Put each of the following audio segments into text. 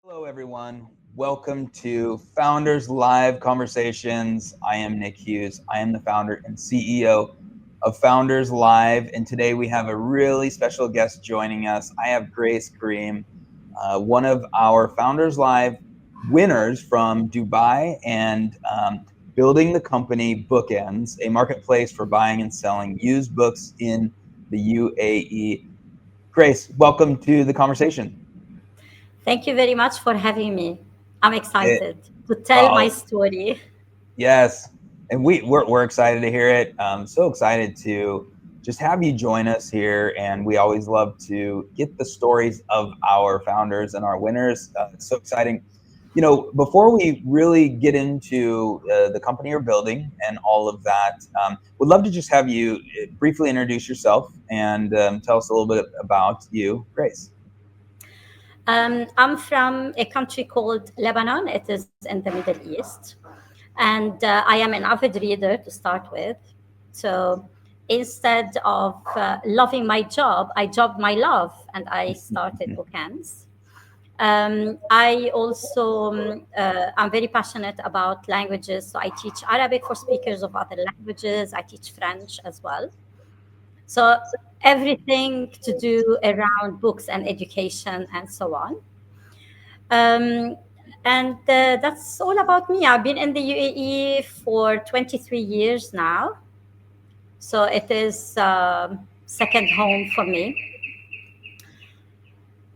Hello, everyone. Welcome to Founders Live Conversations. I am Nick Hughes. I am the founder and CEO of Founders Live. And today we have a really special guest joining us. I have Grace Kareem, one of our Founders Live winners from Dubai and building the company Bookends, a marketplace for buying and selling used books in the UAE. Grace, welcome to the conversation. Thank you very much for having me. I'm It, excited to tell my oh, story. Yes, and we're excited to hear it. So excited to just have you join us here, and we always love to get the stories of our founders and our winners. It's so exciting. Before we really get into the company you're building and all of that, would love to just have you briefly introduce yourself and tell us a little bit about you, Grace. I'm from a country called Lebanon. It is in the Middle East. And I am an avid reader to start with. So instead of loving my job, I jobbed my love and I started Bookends. I also I'm very passionate about languages, so I teach Arabic for speakers of other languages. I teach French as well. So everything to do around books and education and so on. Um, and that's all about me. I've been in the UAE for 23 years now, so it is second home for me.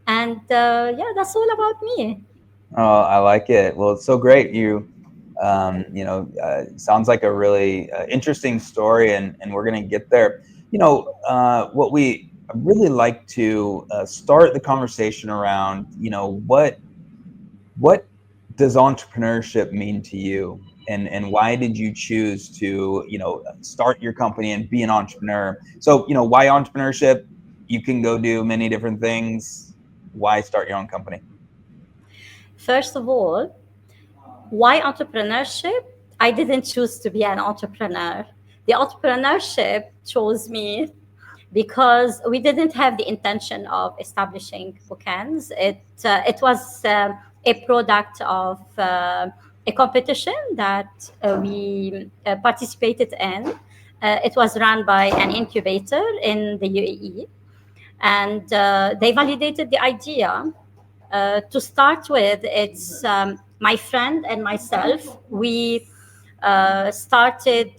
And yeah, that's all about me. Oh, I like it. Well, it's so great. Sounds like a really interesting story, and we're going to get there. What we really like to start the conversation around, what does entrepreneurship mean to you, and why did you choose to, start your company and be an entrepreneur? So, why entrepreneurship? You can go do many different things. Why start your own company? First of all, why entrepreneurship? I didn't choose to be an entrepreneur. The entrepreneurship chose me because we didn't have the intention of establishing Bookends. It was a product of a competition that we participated in. It was run by an incubator in the UAE, and they validated the idea. To start with, it's my friend and myself. We started.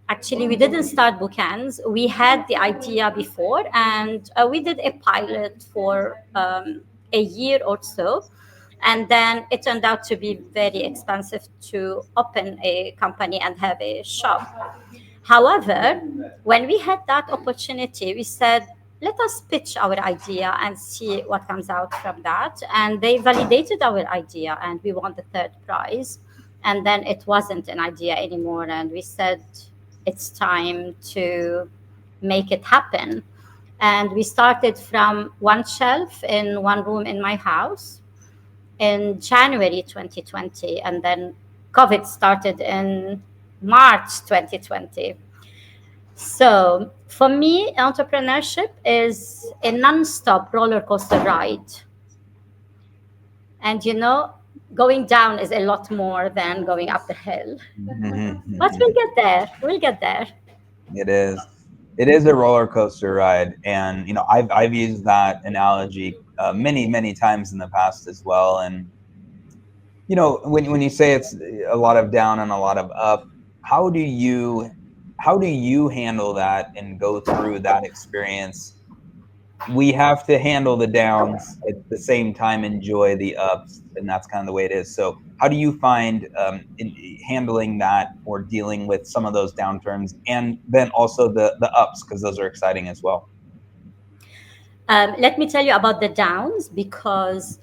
Actually, we didn't start Bookends. We had the idea before, and we did a pilot for a year or so. And then it turned out to be very expensive to open a company and have a shop. However, when we had that opportunity, we said, let us pitch our idea and see what comes out from that. And they validated our idea and we won the third prize. And then it wasn't an idea anymore. And we said, it's time to make it happen. And we started from one shelf in one room in my house in January 2020. And then COVID started in March 2020. So for me, entrepreneurship is a non-stop roller coaster ride. And going down is a lot more than going up the hill. But we'll get there. We'll get there. It is. It is a roller coaster ride, and I've used that analogy many times in the past as well. And when you say it's a lot of down and a lot of up, how do you how do you handle that and go through that experience? We have to handle the downs at the same time, enjoy the ups, and that's kind of the way it is. So how do you find in handling that or dealing with some of those downturns, and then also the ups, because those are exciting as well? Let me tell you about the downs because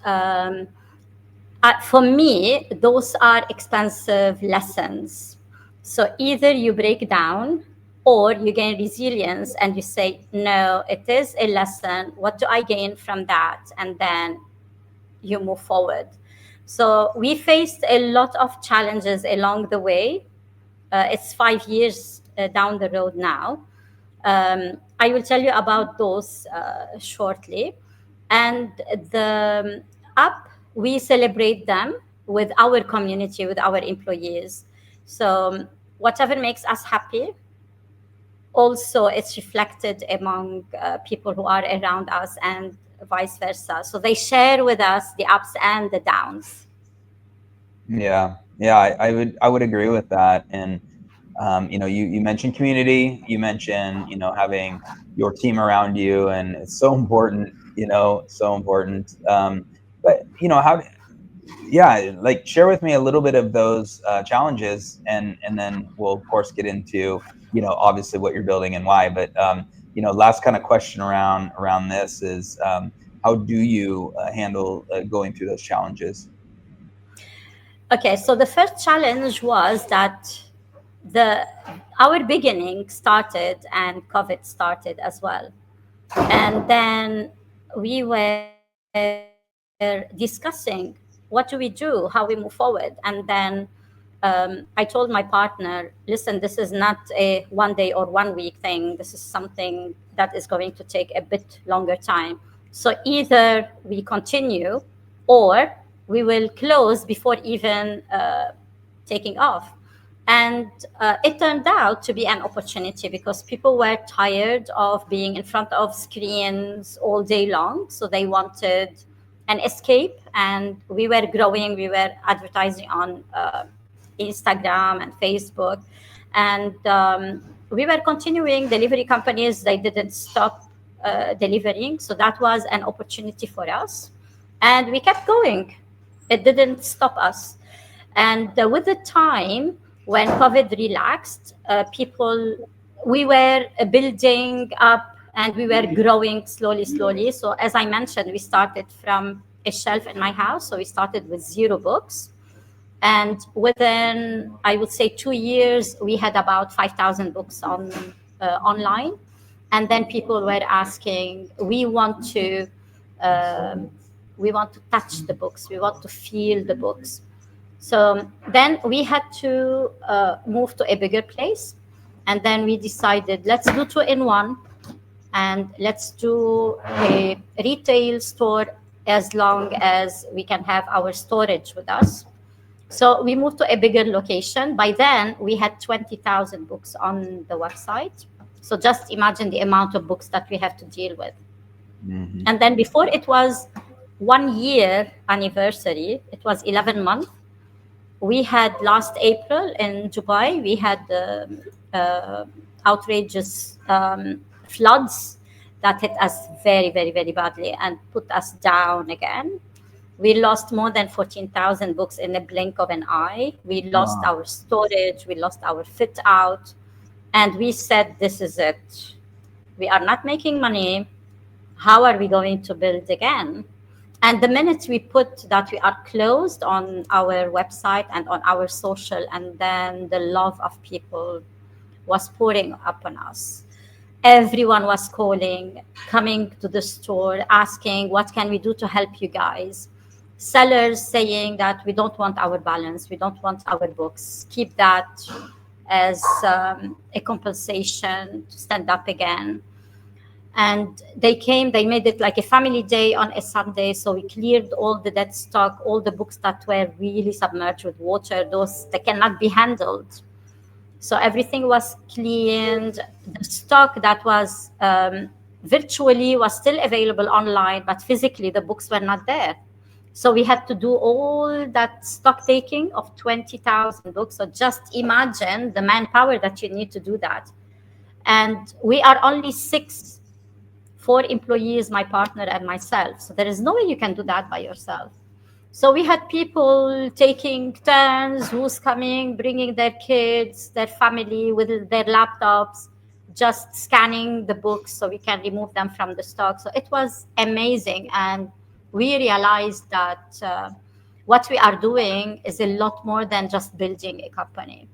for me, those are expensive lessons. So either you break down or you gain resilience and you say, no, it is a lesson. What do I gain from that? And then you move forward. So we faced a lot of challenges along the way. It's 5 years down the road now. I will tell you about those shortly. And the up we celebrate them with our community, with our employees. So whatever makes us happy, also it's reflected among people who are around us, and vice versa. So they share with us the ups and the downs. Yeah, yeah, I would agree with that. And you mentioned community, you mentioned having your team around you, and it's so important. So important. But how? Yeah, like share with me a little bit of those challenges, and then we'll of course get into obviously what you're building and why. But last kind of question around this is how do you handle going through those challenges? Okay, so the first challenge was that the our beginning started and COVID started as well. And then we were discussing what do we do, how we move forward. And then I told my partner, listen, this is not a 1 day or 1 week thing. This is something that is going to take a bit longer time. So either we continue or we will close before even taking off. And it turned out to be an opportunity because people were tired of being in front of screens all day long. So they wanted an escape. And we were growing, we were advertising on Instagram and Facebook. And we were continuing delivery companies, they didn't stop delivering. So that was an opportunity for us. And we kept going, it didn't stop us. And with the time, when COVID relaxed, people, we were building up and we were growing slowly, slowly. So, as I mentioned, we started from a shelf in my house. So, we started with 0 books. And within, I would say, 2 years, we had about 5,000 books online. And then people were asking, um, we want to touch the books, we want to feel the books. So then we had to move to a bigger place. And then we decided, let's do two in one, and let's do a retail store as long as we can have our storage with us. So we moved to a bigger location. By then, we had 20,000 books on the website. So just imagine the amount of books that we have to deal with. Hmm. And then before it was 1 year anniversary, it was 11 months. We had last April in Dubai, we had uh, outrageous floods that hit us very, very, very badly and put us down again. We lost more than 14,000 books in the blink of an eye. We lost Wow. our storage, we lost our fit out, and we said, this is it. We are not making money. How are we going to build again? And the minute we put that we are closed on our website and on our social, and then the love of people was pouring upon us. Everyone was calling, coming to the store, asking, what can we do to help you guys? Sellers saying that we don't want our balance, we don't want our books. Keep that as a compensation to stand up again. And they came, they made it like a family day on a Sunday. So we cleared all the dead stock, all the books that were really submerged with water, those that cannot be handled. So everything was cleaned. The stock that was virtually was still available online, but physically the books were not there. So we had to do all that stock taking of 20,000 books. So just imagine the manpower that you need to do that. And we are only six, 4 employees, my partner and myself. So there is no way you can do that by yourself. So we had people taking turns, who's coming, bringing their kids, their family with their laptops, just scanning the books so we can remove them from the stock. So it was amazing. And we realized that what we are doing is a lot more than just building a company.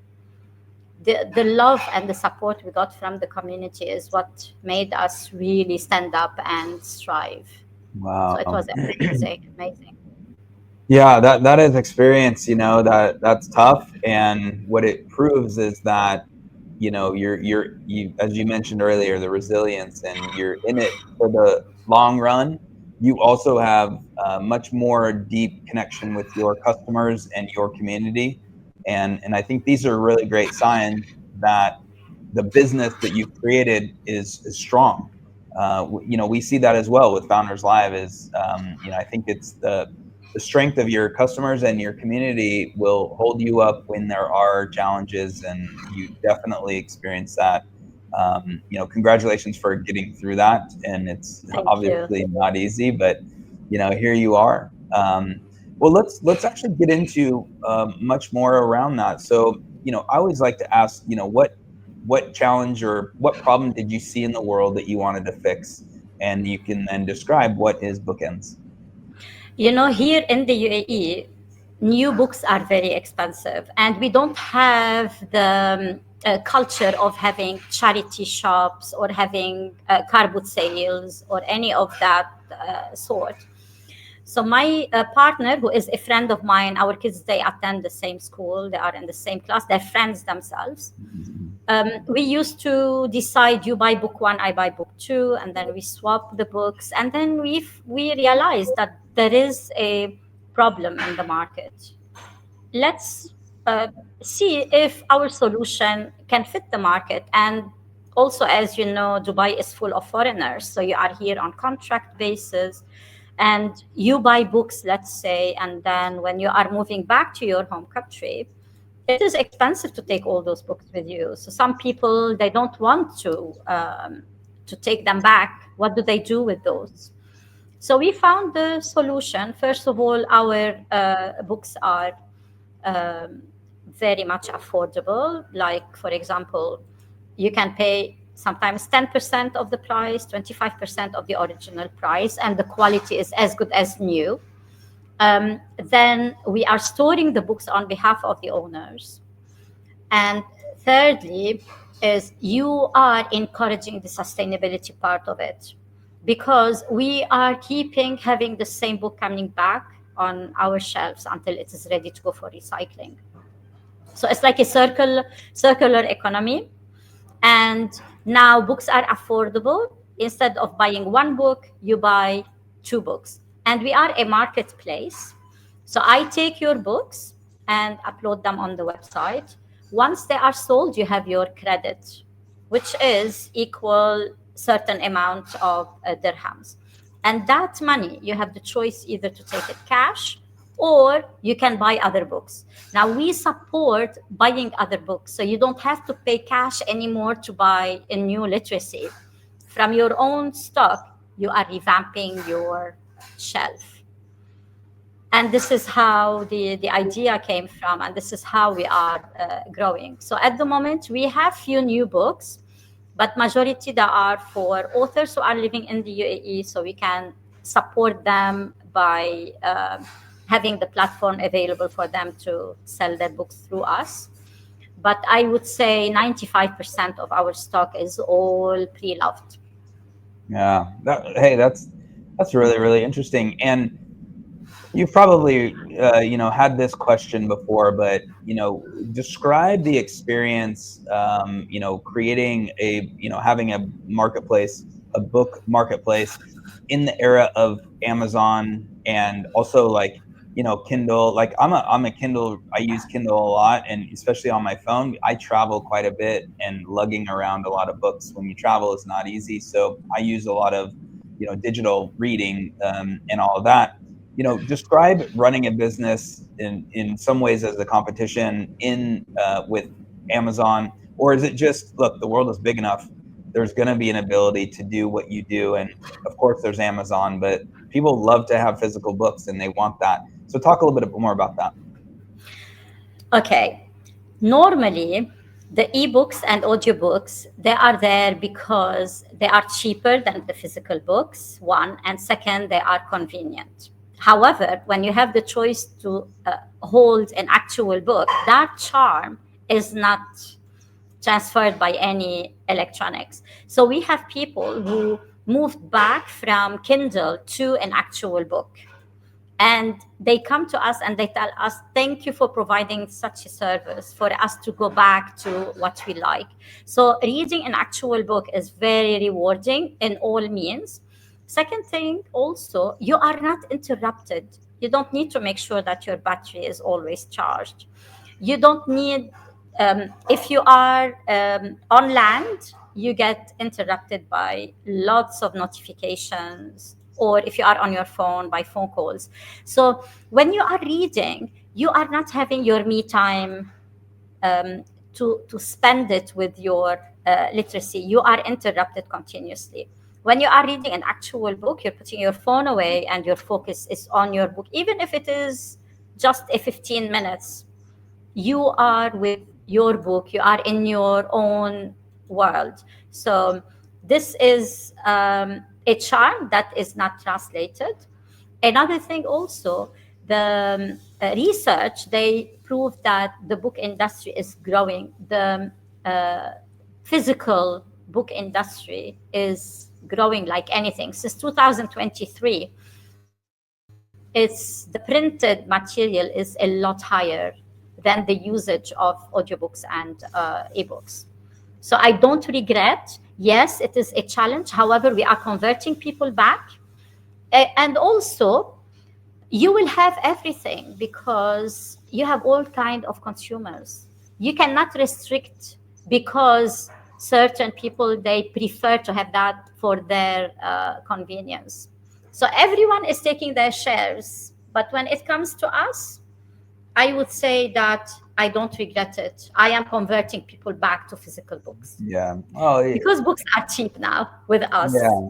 The love and the support we got from the community is what made us really stand up and strive. So it Wow. was amazing, amazing. Yeah, that is experience, that's tough. And what it proves is that, you as you mentioned earlier, the resilience, and you're in it for the long run. you also have much more deep connection with your customers and your community. And I think these are really great signs that the business that you've created is strong. We see that as well with Founders Live. I think it's the strength of your customers and your community will hold you up when there are challenges, and you definitely experience that. Congratulations for getting through that, and it's Thank you. obviously not easy, but here you are. Well, let's actually get into much more around that. So, I always like to ask, what challenge or what problem did you see in the world that you wanted to fix, and you can then describe what is Bookends. Here in the UAE, new books are very expensive, and we don't have the culture of having charity shops or having car boot sales or any of that sort. So my partner, who is a friend of mine, our kids, they attend the same school, they are in the same class, they're friends themselves. We used to decide, you buy book one, I buy book two, and then we swap the books. And then we realized that there is a problem in the market. Let's see if our solution can fit the market. And also, as you know, Dubai is full of foreigners. So you are here on contract basis and you buy books, let's say, and then when you are moving back to your home country, it is expensive to take all those books with you. So some people, they don't want to take them back. What do they do with those? So we found the solution. First of all, our books are very much affordable. Like, for example, you can pay sometimes 10% of the price, 25% of the original price, and the quality is as good as new. Then we are storing the books on behalf of the owners. And thirdly, is you are encouraging the sustainability part of it, because we are keeping having the same book coming back on our shelves until it is ready to go for recycling. So it's like a circular economy. And now books are affordable. Instead of buying one book, you buy two books. And we are a marketplace. So I take your books and upload them on the website. Once they are sold, you have your credit, which is equal certain amount of dirhams. And that money, you have the choice either to take it cash or you can buy other books. Now we support buying other books, so you don't have to pay cash anymore to buy a new literacy. From your own stock, you are revamping your shelf. And this is how the idea came from, and this is how we are growing. So at the moment, we have few new books, but majority that are for authors who are living in the UAE, so we can support them by having the platform available for them to sell their books through us. But I would say 95% of our stock is all pre-loved. Yeah, that's really, really interesting. And you've probably had this question before, but describe the experience creating having a marketplace, a book marketplace in the era of Amazon, and also Kindle. Like I'm a Kindle, I use Kindle a lot, and especially on my phone. I travel quite a bit, and lugging around a lot of books when you travel is not easy. So I use a lot of digital reading and all of that. Describe running a business in some ways as a competition with Amazon, or is it just, look, the world is big enough, there's going to be an ability to do what you do, and of course there's Amazon, but people love to have physical books and they want that. So talk a little bit more about that. Okay. Normally, the ebooks and audiobooks, they are there because they are cheaper than the physical books, one, and second, they are convenient. However, when you have the choice to hold an actual book, that charm is not transferred by any electronics. So we have people who moved back from Kindle to an actual book. And they come to us and they tell us, thank you for providing such a service for us to go back to what we like. So reading an actual book is very rewarding in all means. Second thing, also, you are not interrupted. You don't need to make sure that your battery is always charged. You don't need, if you are on land, you get interrupted by lots of notifications, or if you are on your phone, by phone calls. So when you are reading, you are not having your me time um, to spend it with your literacy. You are interrupted continuously. When you are reading an actual book, you're putting your phone away and your focus is on your book, even if it is just a 15 minutes. You are with your book, you are in your own world. So this is a charm that is not translated. Another thing also, the research, they proved that the book industry is growing. The uh, physical book industry is growing like anything. Since 2023, it's the printed material is a lot higher than the usage of audiobooks and ebooks. So I don't regret. Yes, it is a challenge. However, we are converting people back. And also, you will have everything because you have all kind of consumers. You cannot restrict because certain people, they prefer to have that for their convenience. So everyone is taking their shares, but when it comes to us, I would say that I don't regret it. I am converting people back to physical books Yeah. Oh, because books are cheap now with us. yeah.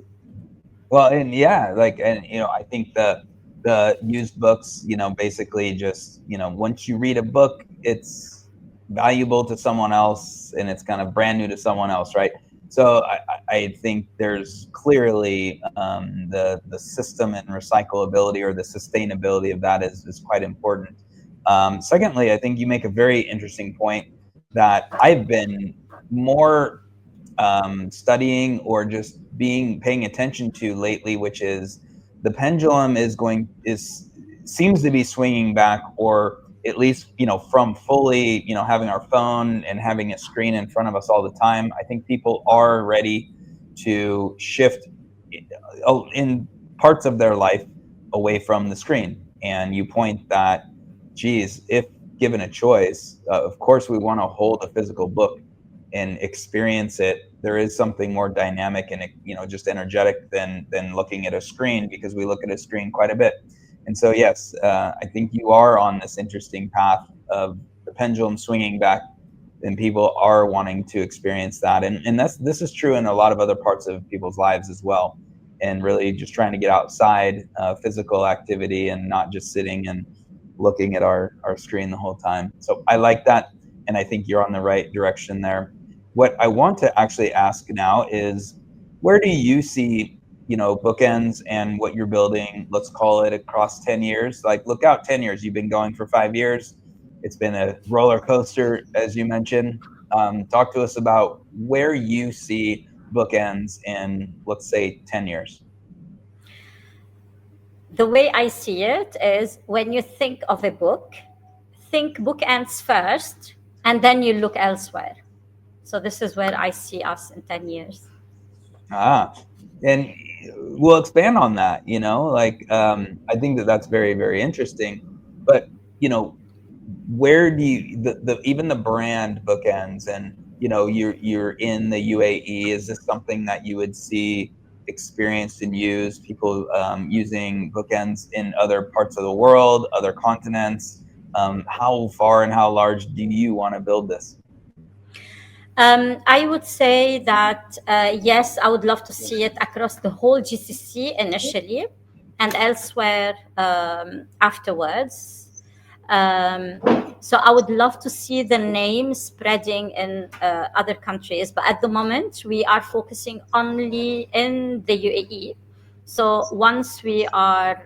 Well, and yeah, like, and I think the used books, basically just, once you read a book, it's valuable to someone else, and it's kind of brand new to someone else, right? So I think there's clearly the system and recyclability, or the sustainability of that is quite important. Secondly, I think you make a very interesting point that I've been more studying, or just paying attention to lately, which is the pendulum is seems to be swinging back, or at least from fully having our phone and having a screen in front of us all the time. I think people are ready to shift in parts of their life away from the screen. And you point that, geez, if given a choice, of course we want to hold a physical book and experience it. There is something more dynamic and just energetic than looking at a screen, because we look at a screen quite a bit. And so yes, I think you are on this interesting path of the pendulum swinging back, and people are wanting to experience that. And this is true in a lot of other parts of people's lives as well, and really just trying to get outside, physical activity, and not just sitting and looking at our screen the whole time. So I like that, and I think you're on the right direction there. What I want to actually ask now is, where do you see, bookends and what you're building, let's call it, across 10 years? Like, look out 10 years. You've been going for 5 years. It's been a roller coaster, as you mentioned. Talk to us about where you see bookends in, let's say, 10 years. The way I see it is, when you think of a book, think bookends first, and then you look elsewhere. So this is where I see us in 10 years. Ah, and we'll expand on that, like, I think that that's very, very interesting. But, where do you, even the brand bookends, and, you're in the UAE, is this something that you would see experienced and used, people using bookends in other parts of the world, other continents? How far and how large do you want to build this? I would say that yes, I would love to see it across the whole GCC initially, and elsewhere afterwards. Um, so I would love to see the name spreading in other countries, but at the moment we are focusing only in the UAE. So once we are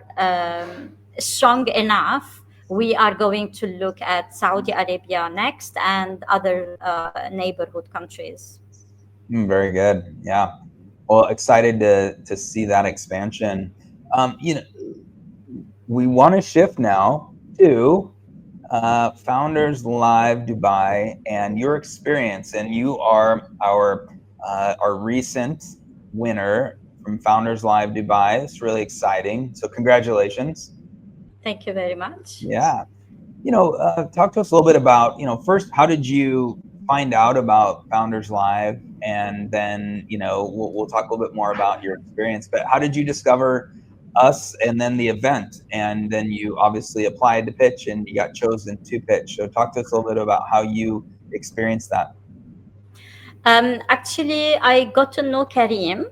strong enough, we are going to look at Saudi Arabia next, and other neighborhood countries. Very good. Yeah. Well, excited to see that expansion. Um, you know, we want to shift now to Founders Live Dubai and your experience. And you are our recent winner from Founders Live Dubai. It's really exciting. So congratulations. Thank you very much. Yeah. Talk to us a little bit about, first, how did you find out about Founders Live? And then, we'll talk a little bit more about your experience, but how did you discover us and then the event? And then you obviously applied to pitch and you got chosen to pitch. So talk to us a little bit about how you experienced that. Actually, I got to know Kareem,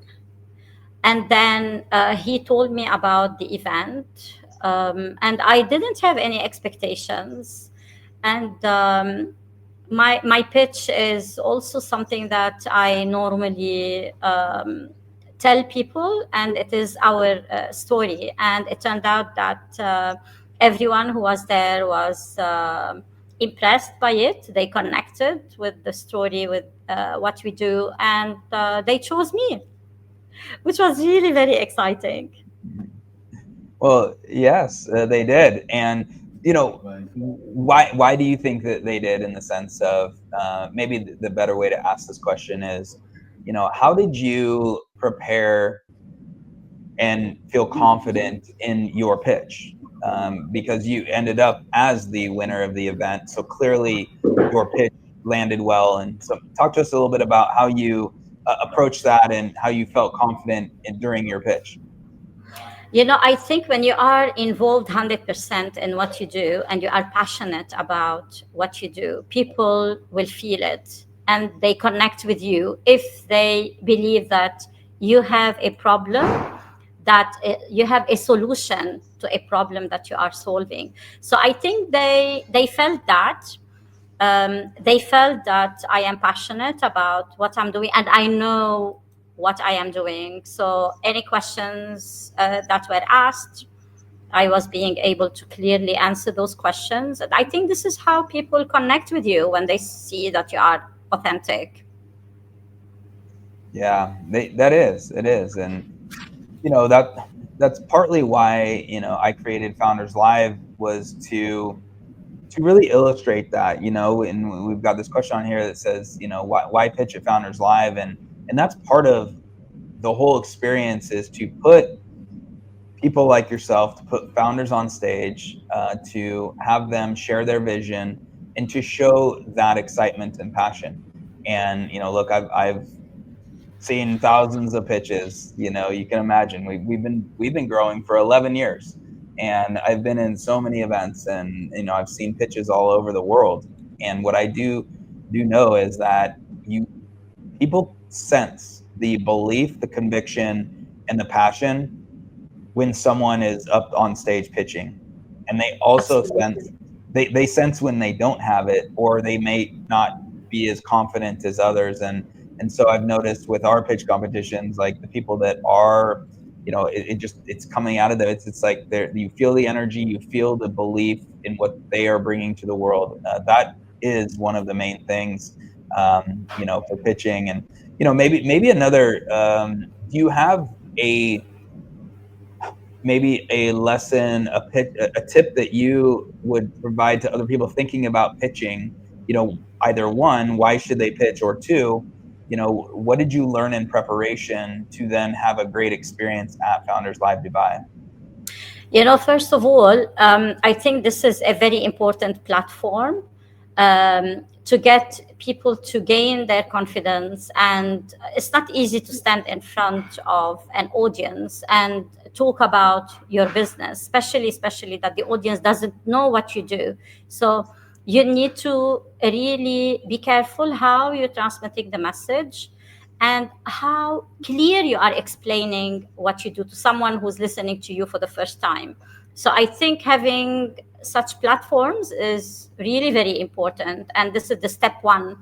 and then he told me about the event, and I didn't have any expectations. And my pitch is also something that I normally tell people, and it is our story. And it turned out that everyone who was there was impressed by it. They connected with the story, with what we do, and they chose me, which was really very exciting. Well, yes, they did. And, why do you think that they did, in the sense of maybe the better way to ask this question is, how did you prepare and feel confident in your pitch? Because you ended up as the winner of the event. So clearly your pitch landed well. And so talk to us a little bit about how you approached that and how you felt confident during your pitch. I think when you are involved 100% in what you do and you are passionate about what you do, people will feel it and they connect with you if they believe that you have a problem, that you have a solution to a problem that you are solving. So I think they felt that. They felt that I am passionate about what I'm doing and I know what I am doing. So any questions that were asked, I was being able to clearly answer those questions. And I think this is how people connect with you when they see that you are authentic. Yeah, it is. And, that's partly why, I created Founders Live, was to really illustrate that, and we've got this question on here that says, why pitch at Founders Live? And that's part of the whole experience, is to put people like yourself, to put founders on stage, to have them share their vision and to show that excitement and passion. And, look, I've seen thousands of pitches. You can imagine we've been growing for 11 years. And I've been in so many events, and I've seen pitches all over the world. And what I do know is that people sense the belief, the conviction, and the passion when someone is up on stage pitching. And they also sense they sense when they don't have it, or they may not be as confident as others. And so I've noticed with our pitch competitions, like the people that are, it's coming out of there. It's like you feel the energy, you feel the belief in what they are bringing to the world. That is one of the main things, for pitching. And, maybe another, do you have maybe a lesson, a tip that you would provide to other people thinking about pitching? Either one, why should they pitch? Or two, what did you learn in preparation to then have a great experience at Founders Live Dubai? First of all, I think this is a very important platform to get people to gain their confidence. And it's not easy to stand in front of an audience and talk about your business, especially that the audience doesn't know what you do. So you need to really be careful how you're transmitting the message and how clear you are explaining what you do to someone who's listening to you for the first time. So I think having such platforms is really very important. And this is the step one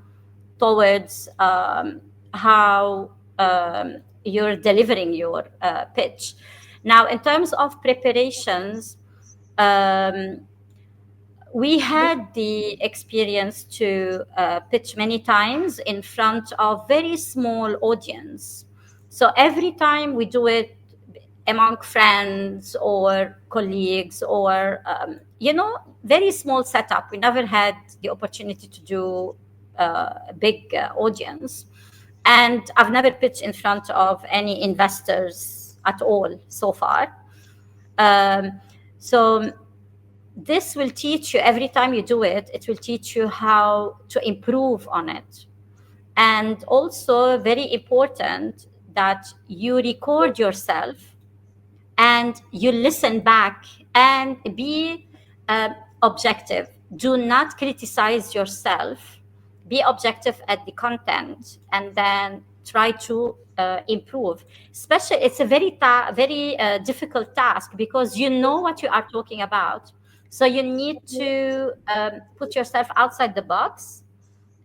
towards how you're delivering your pitch. Now, in terms of preparations, we had the experience to pitch many times in front of very small audience. So every time we do it among friends or colleagues or, very small setup. We never had the opportunity to do a big audience. And I've never pitched in front of any investors at all so far. So this will teach you, every time you do it, it will teach you how to improve on it. And also very important that you record yourself and you listen back and be objective. Do not criticize yourself. Be objective at the content and then try to improve. Especially, it's a very difficult task because you know what you are talking about. So you need to put yourself outside the box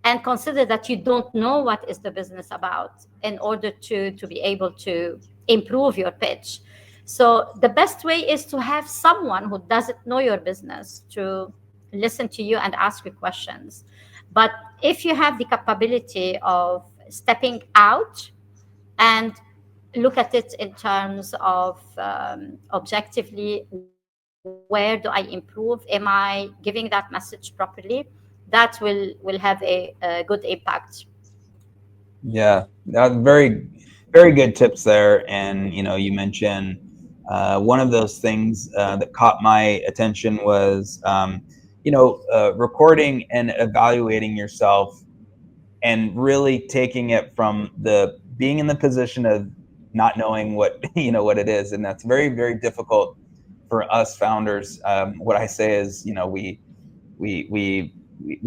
and consider that you don't know what is the business about in order to be able to improve your pitch. So the best way is to have someone who doesn't know your business to listen to you and ask you questions. But if you have the capability of stepping out and look at it in terms of objectively, where do I improve? Am I giving that message properly? That will have a good impact. Yeah, very, very good tips there. And you mentioned one of those things that caught my attention was recording and evaluating yourself, and really taking it from the being in the position of not knowing what what it is, and that's very, very difficult for us founders. What I say is, we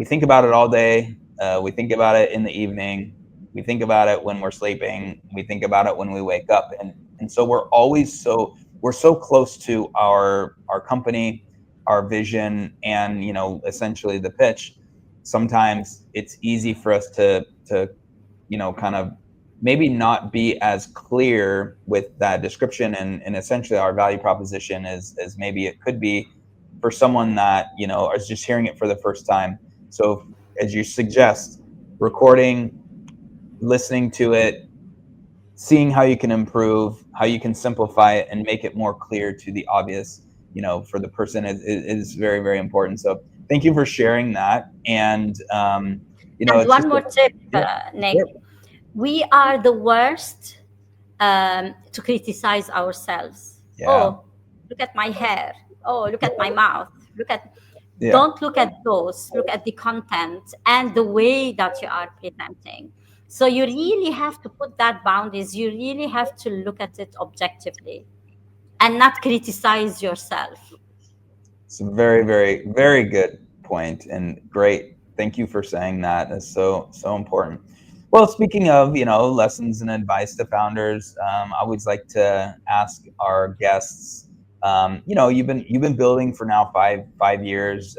think about it all day. We think about it in the evening. We think about it when we're sleeping. We think about it when we wake up, and so we're so close to our company, our vision, and essentially the pitch. Sometimes it's easy for us to kind of maybe not be as clear with that description and essentially our value proposition as maybe it could be for someone that is just hearing it for the first time. So as you suggest, recording, listening to it, seeing how you can improve, how you can simplify it and make it more clear to the obvious, for the person is very, very important. So thank you for sharing that. And and one more tip, Nick. Sure. We are the worst to criticize ourselves. Yeah. Oh, look at my hair. Oh, look at my mouth. Don't look at those. Look at the content and the way that you are presenting. So you really have to put that boundaries. You really have to look at it objectively and not criticize yourself. It's a very, very, very good point, and great. Thank you for saying that. That's so important. Well, speaking of lessons and advice to founders, I always like to ask our guests. You've been building for now five years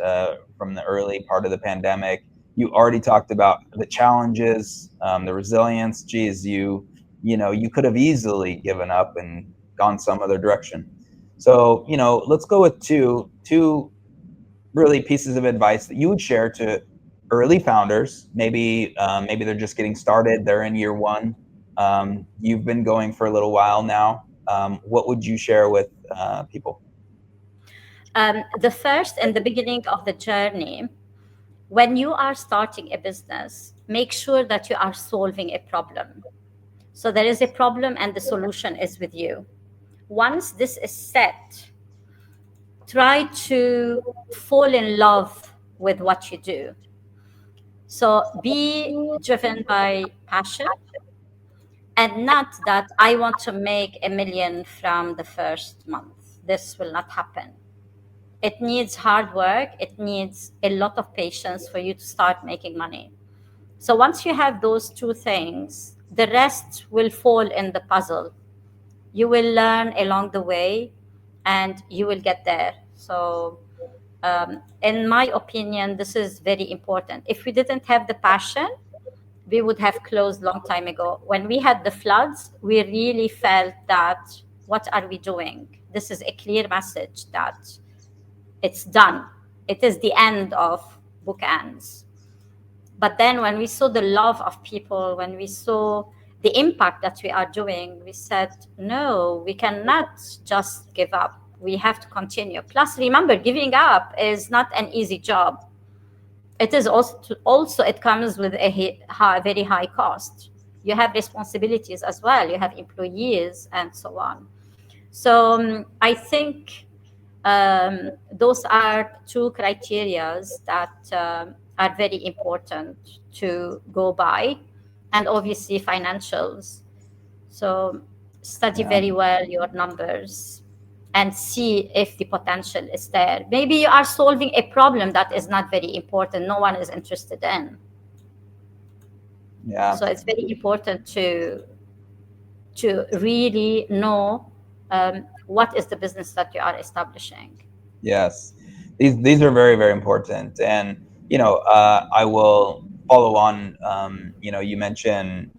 from the early part of the pandemic. You already talked about the challenges, the resilience. Geez, you could have easily given up and gone some other direction. So let's go with two really pieces of advice that you would share to early founders. Maybe they're just getting started. They're in year one. You've been going for a little while now. What would you share with people? The first, in the beginning of the journey, when you are starting a business, make sure that you are solving a problem. So there is a problem and the solution is with you. Once this is set, try to fall in love with what you do. So be driven by passion and not that I want to make $1 million from the first month. This will not happen. It needs hard work. It needs a lot of patience for you to start making money. So once you have those two things, the rest will fall in the puzzle. You will learn along the way and you will get there. So in my opinion, this is very important. If we didn't have the passion, we would have closed long time ago. When we had the floods, we really felt that, what are we doing? This is a clear message that it's done. It is the end of bookends. But then when we saw the love of people, when we saw the impact that we are doing, we said, no, we cannot just give up. We have to continue. Plus, remember, giving up is not an easy job. It is also it comes with a very high cost. you have responsibilities as well. You have employees and so on. So I think those are two criterias that are very important to go by, and obviously financials. So study Yeah. very well your numbers and see if the potential is there. Maybe you are solving a problem that is not very important, no one is interested in. Yeah. So it's very important to really know what is the business that you are establishing. Yes, these are very, very important. And I will follow on. You mentioned,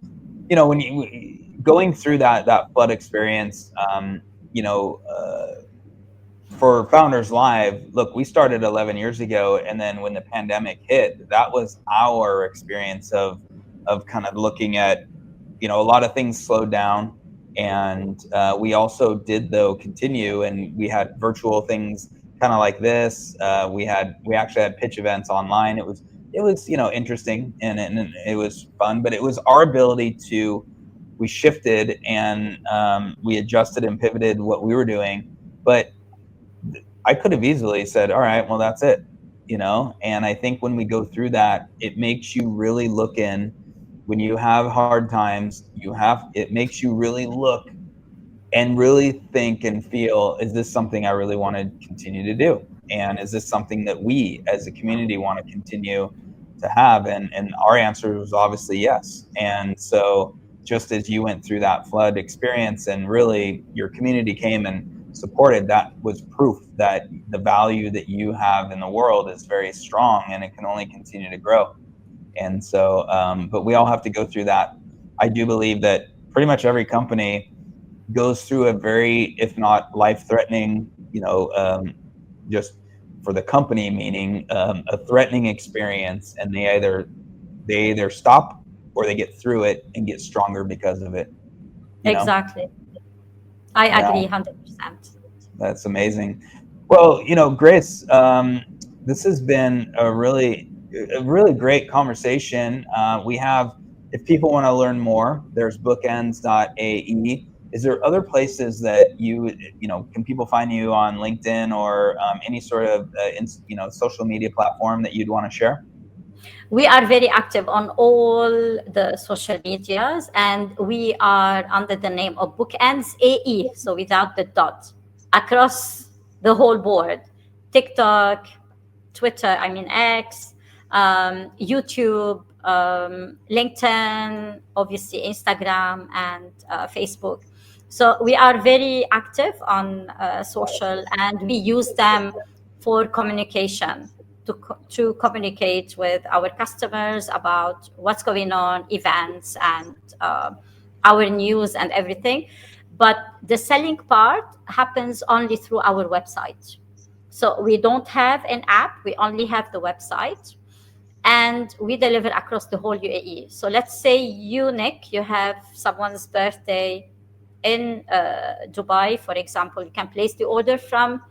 when you going through that flood experience. You know, for Founders Live, look, we started 11 years ago, and then when the pandemic hit, that was our experience of kind of looking at, a lot of things slowed down, and we also did though continue, and we had virtual things kind of like this. We actually had pitch events online. It was interesting, and it was fun, but it was our ability to we shifted, and we adjusted and pivoted what we were doing. But I could have easily said, all right, well, that's it, and I think when we go through that, it makes you really look in. When you have hard times, it makes you really look and really think and feel, is this something I really want to continue to do? And is this something that we as a community want to continue to have? And our answer was obviously yes. And so just as you went through that flood experience and really your community came and supported, that was proof that the value that you have in the world is very strong, and it can only continue to grow. And so, but we all have to go through that. I do believe that pretty much every company goes through a very, if not life-threatening, just for the company, meaning a threatening experience, and they either stop or they get through it and get stronger because of it. Exactly. I Yeah. agree 100%. That's amazing. Well, Grace, this has been a really great conversation. If people want to learn more, there's bookends.ae. Is there other places that can people find you on LinkedIn or any sort of social media platform that you'd want to share? We are very active on all the social medias, and we are under the name of Bookends AE, so without the dot, across the whole board: TikTok, Twitter, X, YouTube, LinkedIn, obviously Instagram, and Facebook. So we are very active on social, and we use them for communication, to communicate with our customers about what's going on, events, and our news and everything. But the selling part happens only through our website. So we don't have an app, we only have the website, and we deliver across the whole UAE. So let's say you, Nick, you have someone's birthday in Dubai, for example. You can place the order from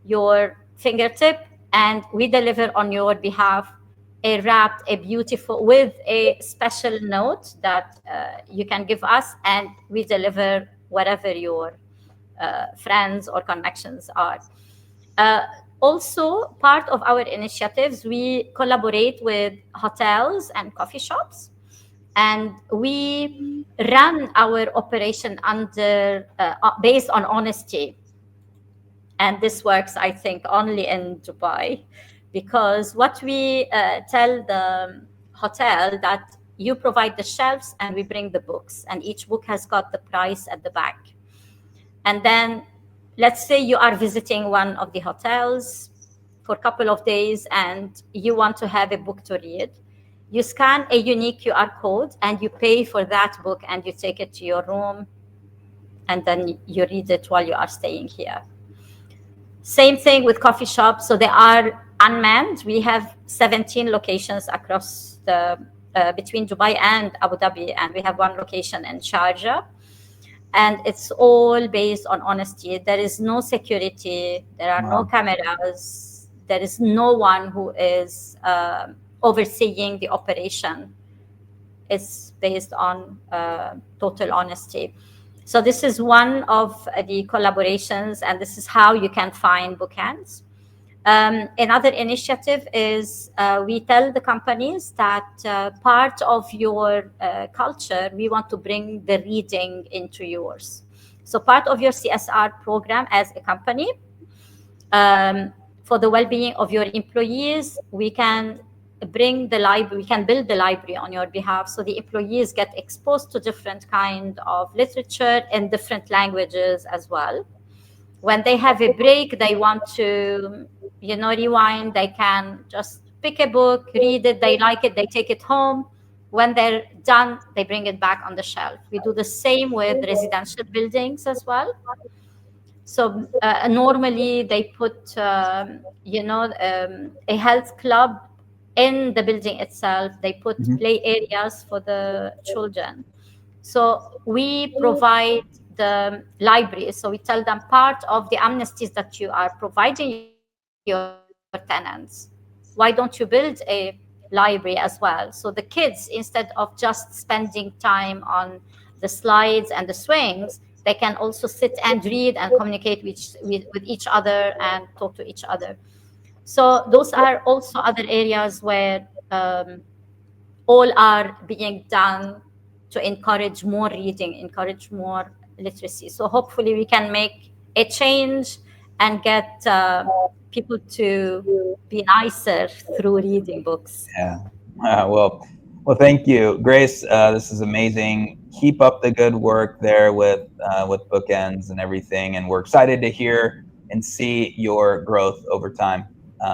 your fingertip, and we deliver on your behalf a beautiful, with a special note that you can give us, and we deliver wherever your friends or connections are. Also, part of our initiatives, we collaborate with hotels and coffee shops, and we run our operation based on honesty. And this works, I think, only in Dubai, because what we tell the hotel, that you provide the shelves and we bring the books, and each book has got the price at the back. And then let's say you are visiting one of the hotels for a couple of days and you want to have a book to read. You scan a unique QR code and you pay for that book, and you take it to your room, and then you read it while you are staying here. Same thing with coffee shops. So they are unmanned. We have 17 locations across between Dubai and Abu Dhabi, and we have one location in Sharjah. And it's all based on honesty. There is no security. There are no cameras. There is no one who is overseeing the operation. is based on total honesty. So this is one of the collaborations, and this is how you can find bookends. Another initiative is we tell the companies that part of your culture, we want to bring the reading into yours. So part of your CSR program as a company, for the well-being of your employees, we can bring the library, we can build the library on your behalf, so the employees get exposed to different kind of literature in different languages as well. When they have a break, they want to, rewind, they can just pick a book, read it, they like it, they take it home. When they're done, they bring it back on the shelf. We do the same with residential buildings as well. So normally they put, a health club in the building itself. They put play areas for the children. So we provide the library. So we tell them part of the amnesties that you are providing your tenants, why don't you build a library as well? So the kids, instead of just spending time on the slides and the swings, they can also sit and read and communicate with each other and talk to each other. So those are also other areas where all are being done to encourage more reading, encourage more literacy. So hopefully we can make a change and get people to be nicer through reading books. Yeah. Well, thank you, Grace. This is amazing. Keep up the good work there with Bookends and everything, and we're excited to hear and see your growth over time.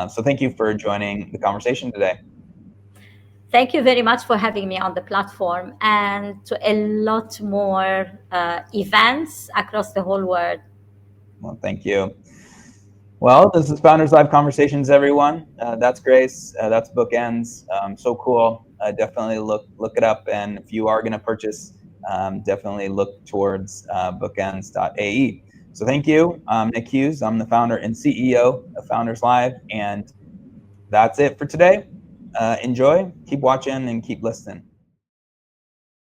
So thank you for joining the conversation today. Thank you very much for having me on the platform, and to a lot more events across the whole world. Well, thank you. Well, this is Founders Live Conversations, everyone. That's Grace. That's Bookends. So cool. Definitely look it up. And if you are going to purchase, definitely look towards bookends.ae. So thank you. I'm Nick Hughes. I'm the founder and CEO of Founders Live. And that's it for today. Enjoy, keep watching, and keep listening.